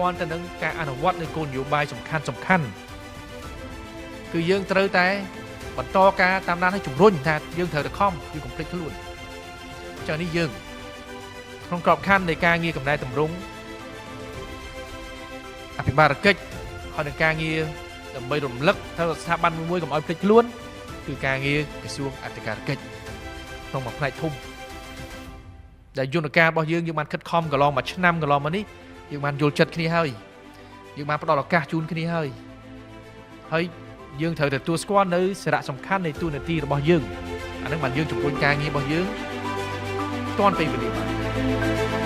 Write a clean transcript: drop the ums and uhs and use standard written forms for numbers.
ពាន់ទៅនឹងការអនុវត្តនៃគោលនយោបាយសំខាន់គឺយើងត្រូវតែបន្តការតាមដានឲ្យជំរុញថាយើងត្រូវតែខំយើងកុំភ្លេចខ្លួនចឹងនេះយើងក្នុងក្របខ័ណ្ឌនៃការងារកំណែតម្រង់អភិបាលកិច្ចហើយនឹងការងារដើម្បីរំលឹកទៅស្ថាប័នមួយកុំឲ្យភ្លេចខ្លួនគឺការងារក្រសួងអធិការកិច្ចក្នុងមួយផ្នែកធំដែលយន្តការរបស់យើងបានខិតខំកន្លងមួយឆ្នាំកន្លងមកនេះយើងបានយល់ចិត្តគ្នាហើយយើងបានផ្ដល់ឱកាសជូនគ្នាហើយយើងត្រូវទទួលស្គាល់នៅសារៈសំខាន់នៃតួនាទីរបស់យើងអានឹងបានយើងជំរុញការងាររបស់យើងទាន់ពេលវេលាបាន